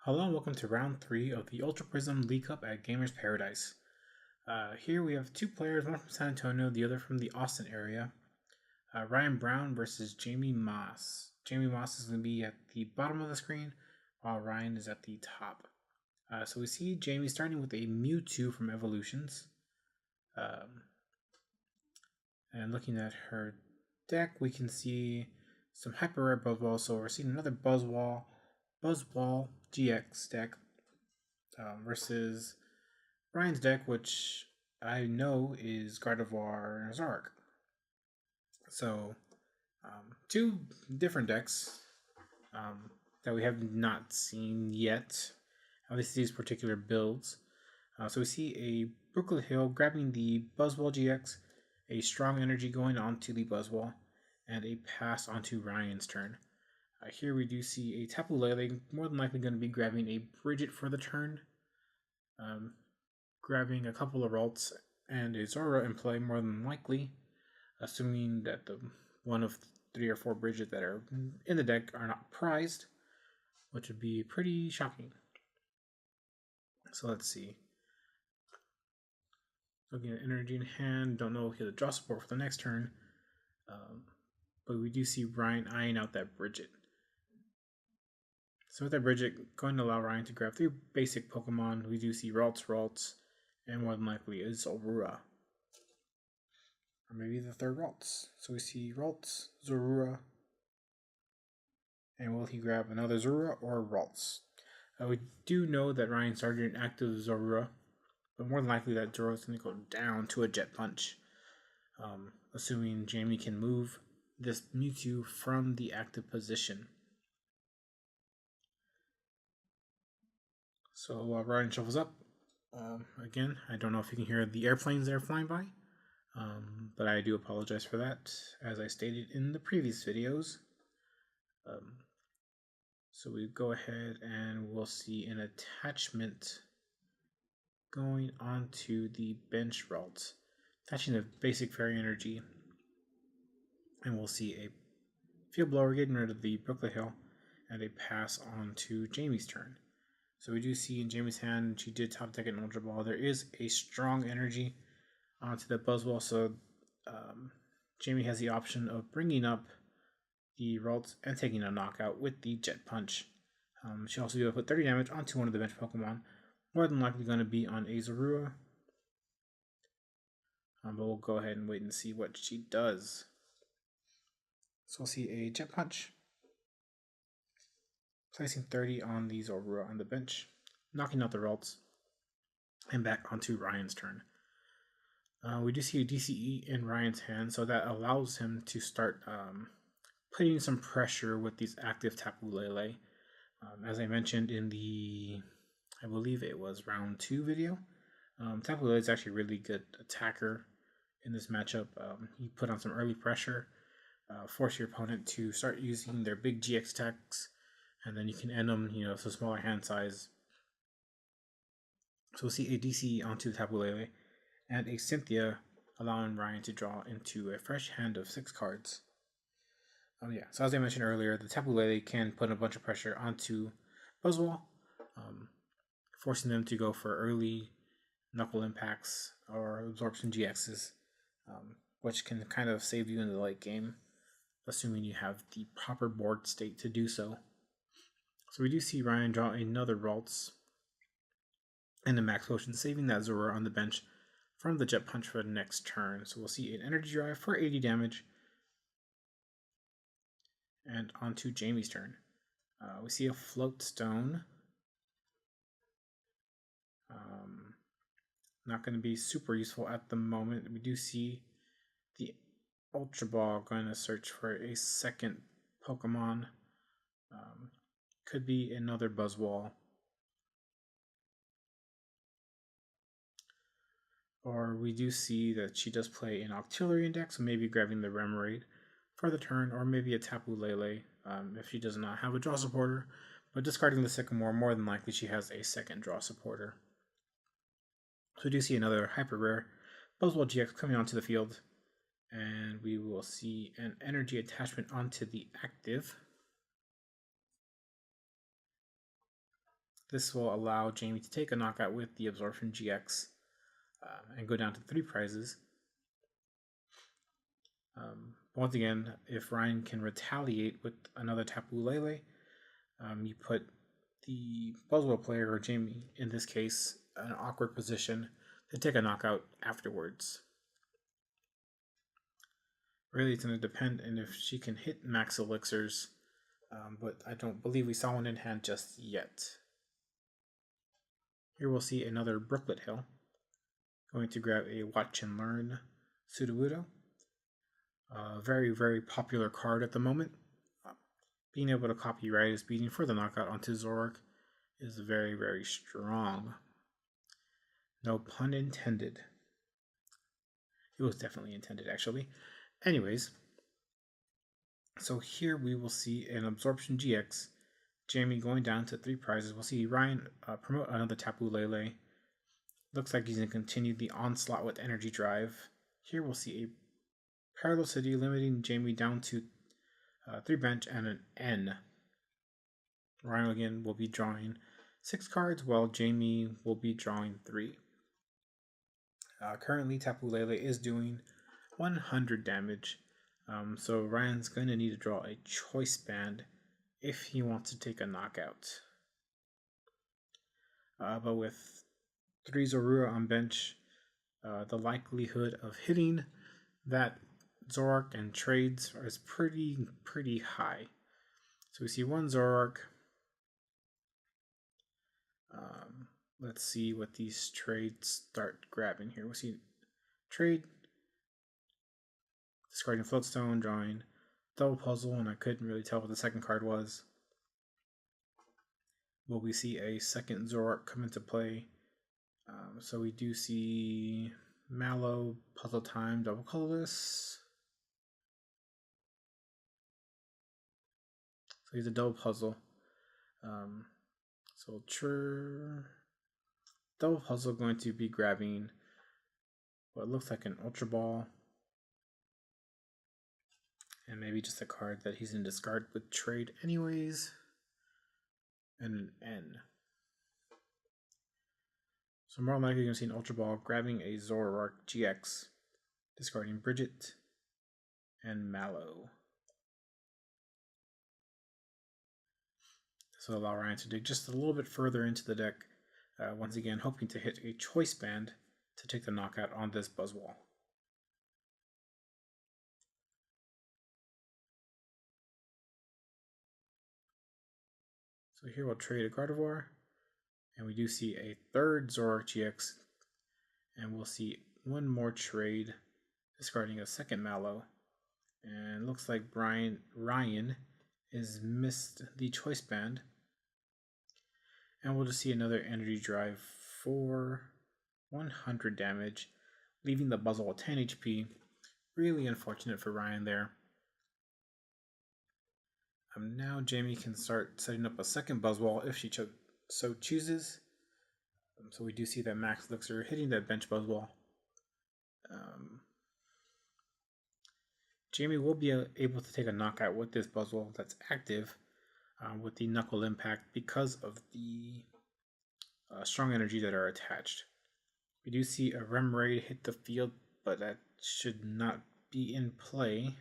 Hello and welcome to round 3 of the Ultra Prism League Cup at Gamerz Paradise. Here we have two players, one from San Antonio, the other from the Austin area. Ryan Brown versus Jamie Moss. Jamie Moss is going to be at the bottom of the screen, while Ryan is at the top. So we see Jamie starting with a Mewtwo from Evolutions. And looking at her deck, we can see some Hyper Rare Buzzwall. So we're seeing another Buzzwall GX deck versus Ryan's deck, which I know is Gardevoir and Zark. So, two different decks that we have not seen yet, at least these particular builds. So we see a Brooklyn Hill grabbing the Buzzwall GX, a strong energy going onto the Buzzwall, and a pass onto Ryan's turn. Here we do see a Tapu Lele, more than likely going to be grabbing a Bridget for the turn, grabbing a couple of Ralts and a Zora in play, more than likely, assuming that the one of 3 or 4 Bridget that are in the deck are not prized, which would be pretty shocking. So let's see. Looking at energy in hand, don't know if he'll draw support for the next turn, but we do see Ryan eyeing out that Bridget. So with that Bridget, going to allow Ryan to grab 3 basic Pokemon. We do see Ralts, and more than likely is Zorua. Or maybe the third Ralts. So we see Ralts, Zorua, and will he grab another Zorua or Ralts? We do know that Ryan started an active Zorua, but more than likely that Zorua is going to go down to a Jet Punch, assuming Jamie can move this Mewtwo from the active position. So while Ryan shuffles up, again, I don't know if you can hear the airplanes that are flying by, but I do apologize for that, as I stated in the previous videos. So we go ahead and we'll see an attachment going onto the bench Ralt, attaching the basic fairy energy, and we'll see a field blower getting rid of the Brooklyn Hill, and a pass on to Jamie's turn. So we do see in Jamie's hand, she did top deck an Ultra Ball. There is a strong energy onto the Buzzwall, so Jamie has the option of bringing up the Ralts and taking a knockout with the Jet Punch. She also be able to put 30 damage onto one of the bench Pokemon, more than likely going to be on a Zorua. But we'll go ahead and wait and see what she does. So we'll see a Jet Punch, placing 30 on the Zorua on the bench, knocking out the Ralts, and back onto Ryan's turn. We do see a DCE in Ryan's hand, so that allows him to start putting some pressure with these active Tapu Lele. As I mentioned in the, I believe it was round 2 video, Tapu Lele is actually a really good attacker in this matchup. You put on some early pressure, force your opponent to start using their big GX attacks, and then you can end them, with a smaller hand size. So we'll see a DC onto the Tapu Lele, and a Cynthia, allowing Ryan to draw into a fresh hand of 6 cards. So as I mentioned earlier, the Tapu Lele can put a bunch of pressure onto Buzzwall, forcing them to go for early knuckle impacts or absorption GXs, which can kind of save you in the late game, assuming you have the proper board state to do so. So we do see Ryan draw another Ralts and a Max Potion, saving that Zorua on the bench from the Jet Punch for the next turn. So we'll see an Energy Drive for 80 damage. And onto Jamie's turn. We see a Float Stone. Not going to be super useful at the moment. We do see the Ultra Ball going to search for a second Pokemon. Could be another Buzzwall. Or we do see that she does play an Octillery deck, so maybe grabbing the Remoraid for the turn, or maybe a Tapu Lele if she does not have a draw supporter. But discarding the Sycamore, more than likely she has a second draw supporter. So we do see another Hyper Rare Buzzwall GX coming onto the field, and we will see an energy attachment onto the active. This will allow Jamie to take a knockout with the Absorption GX and go down to 3 prizes. Once again, if Ryan can retaliate with another Tapu Lele, you put the Buzzwole player, or Jamie in this case, in an awkward position to take a knockout afterwards. Really, it's going to depend on if she can hit max elixirs, but I don't believe we saw one in hand just yet. Here we'll see another Brooklet Hill. Going to grab a Watch and Learn Sudowoodo. Very, very popular card at the moment. Being able to copy Riotous Beating for the knockout onto Zoroark is very, very strong. No pun intended. It was definitely intended, actually. Anyways, so here we will see an Absorption GX. Jamie going down to 3 prizes. We'll see Ryan promote another Tapu Lele. Looks like he's going to continue the onslaught with Energy Drive. Here we'll see a Parallel City limiting Jamie down to 3 bench and an N. Ryan again will be drawing 6 cards while Jamie will be drawing 3. Currently Tapu Lele is doing 100 damage. So Ryan's going to need to draw a Choice Band if he wants to take a knockout. But with 3 Zorua on bench, the likelihood of hitting that Zoroark and trades is pretty high. So we see 1 Zoroark. Let's see what these trades start grabbing here. We see trade, discarding Floatstone, drawing Double Puzzle, and I couldn't really tell what the second card was. Will we see a second Zoroark come into play? So we do see Mallow, Puzzle Time, Double Colorless. So he's a double puzzle. So double puzzle going to be grabbing what looks like an Ultra Ball. And maybe just a card that he's in discard with trade anyways. And an N. So more likely you're going to see an Ultra Ball grabbing a Zoroark GX, discarding Bridget and Mallow. This will allow Ryan to dig just a little bit further into the deck, once again hoping to hit a Choice Band to take the knockout on this Buzzwole. So here we'll trade a Gardevoir, and we do see a third Zoroark GX, and we'll see one more trade, discarding a second Mallow, and looks like Ryan is missed the Choice Band, and we'll just see another Energy Drive for 100 damage, leaving the Buzzwole at 10 HP. Really unfortunate for Ryan there. Now Jamie can start setting up a second Buzzwole if she so chooses. So we do see that Max Elixir hitting that bench Buzzwole. Jamie will be able to take a knockout with this Buzzwole that's active with the Knuckle Impact because of the strong energy that are attached. We do see a Remoraid hit the field, but that should not be in play.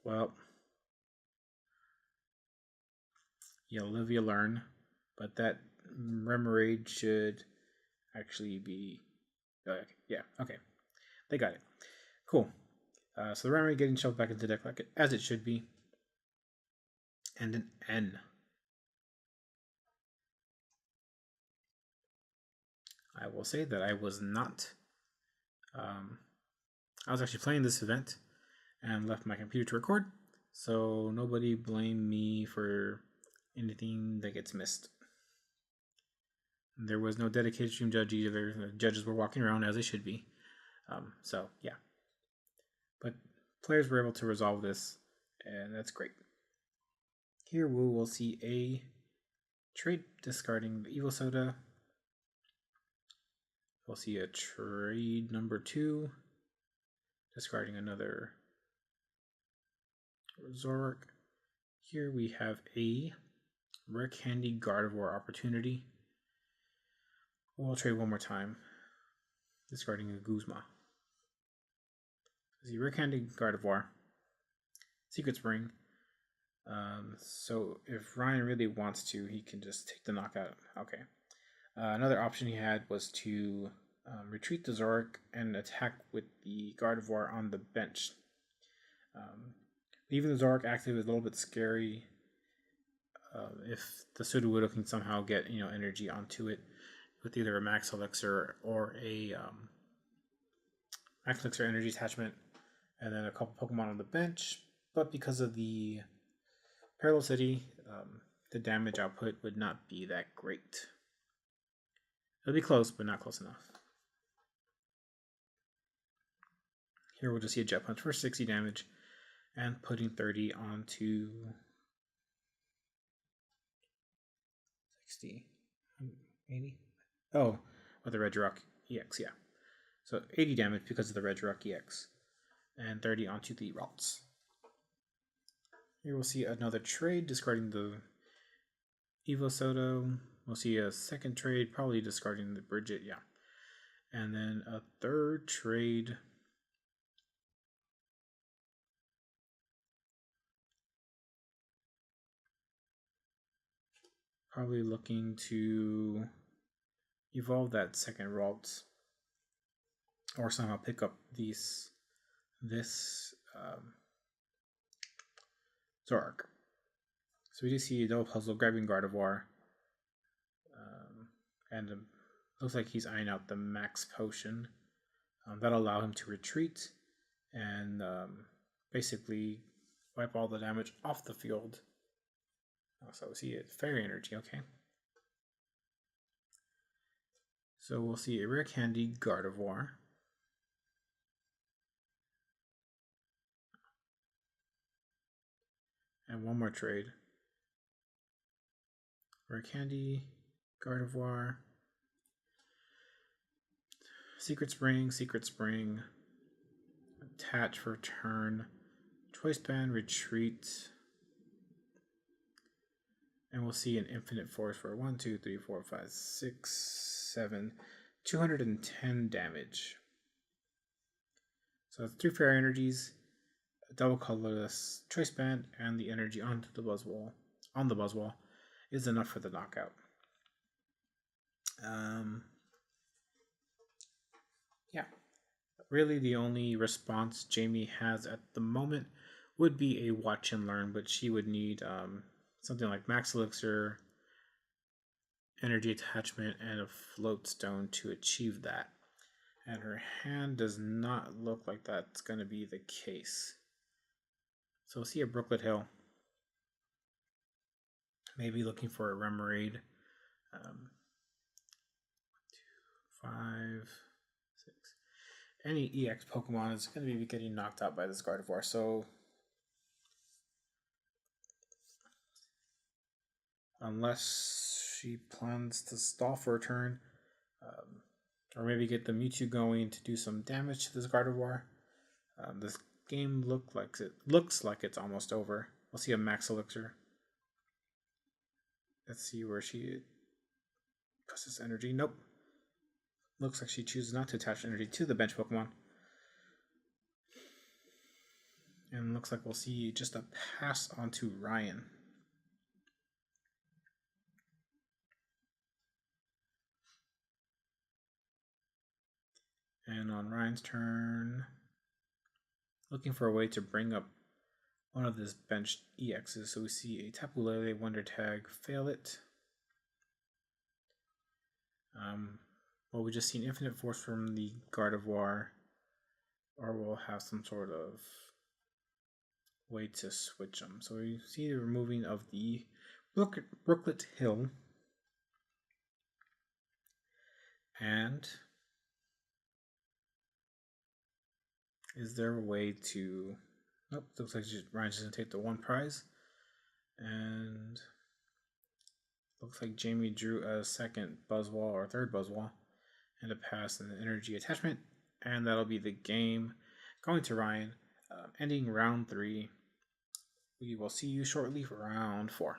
Well, yeah, Olivia learn, but that Remoraid should actually be. Yeah, okay, they got it. Cool. So the Remoraid getting shoved back into the deck as it should be, and an N. I will say that I was not. I was actually playing this event and left my computer to record, so nobody blame me for anything that gets missed. There was no dedicated stream judge either. The judges were walking around as they should be. So yeah, but players were able to resolve this, and that's great. Here we will see a trade discarding the Evil Soda. We'll see a trade number 2, discarding another Zoroark. Here we have a Rare Candy Gardevoir opportunity. We'll trade one more time, discarding a Guzma. The Rare Candy Gardevoir, Secret Spring. So if Ryan really wants to, he can just take the knockout. Okay. Another option he had was to retreat the Zoroark and attack with the Gardevoir on the bench. Leaving the Zoroark active is a little bit scary. If the Sudowoodo can somehow get energy onto it with either a Max Elixir or a Max Elixir energy attachment, and then a couple Pokemon on the bench, but because of the Parallel City, the damage output would not be that great. It'll be close, but not close enough. Here we'll just see a Jet Punch for 60 damage and putting 30 onto 60, 80. Oh, with the Regirock EX, yeah. So 80 damage because of the Regirock EX, and 30 onto the Ralts. Here we'll see another trade, discarding the Evo Soto. We'll see a second trade, probably discarding the Bridget, yeah. And then a third trade. Probably looking to evolve that second Ralts, or somehow pick up this Zoroark. So we do see a double puzzle grabbing Gardevoir, and looks like he's eyeing out the Max Potion. That'll allow him to retreat and basically wipe all the damage off the field. So we see it, Fairy Energy, okay. So we'll see a Rare Candy Gardevoir. And one more trade. Rare Candy, Gardevoir, Secret Spring, attach for turn, Choice Band, retreat, and we'll see an Infinite Force for 1, 2, 3, 4, 5, 6, 7, 210 damage. So it's 3 Fairy Energies, a double colorless Choice Band, and the energy onto the Buzzwole. On the Buzzwole is enough for the knockout. Yeah, really the only response Jamie has at the moment would be a Watch and Learn, but she would need something like Max Elixir, Energy Attachment, and a Float Stone to achieve that. And her hand does not look like that's going to be the case. So we'll see a Brooklet Hill. Maybe looking for a Remoraid. 5, 6. Any EX Pokemon is going to be getting knocked out by this Gardevoir. So unless she plans to stall for a turn, or maybe get the Mewtwo going to do some damage to this Gardevoir, this game looks like it's almost over. We'll see a Max Elixir. Let's see where she puts this energy. Nope. Looks like she chooses not to attach energy to the bench Pokemon. And looks like we'll see just a pass onto Ryan. And on Ryan's turn, looking for a way to bring up one of this benched EXs. So we see a Tapu Lele, Wonder Tag, fail it. Well, we just seen Infinite Force from the Gardevoir, or we'll have some sort of way to switch them. So we see the removing of the Brooklet Hill, and is there a way to... Nope, looks like Ryan's just going to take the one prize. And looks like Jamie drew a second Buzzwole, or third Buzzwole, and a pass and an energy attachment. And that'll be the game. Going to Ryan, ending round 3. we will see you shortly for round 4.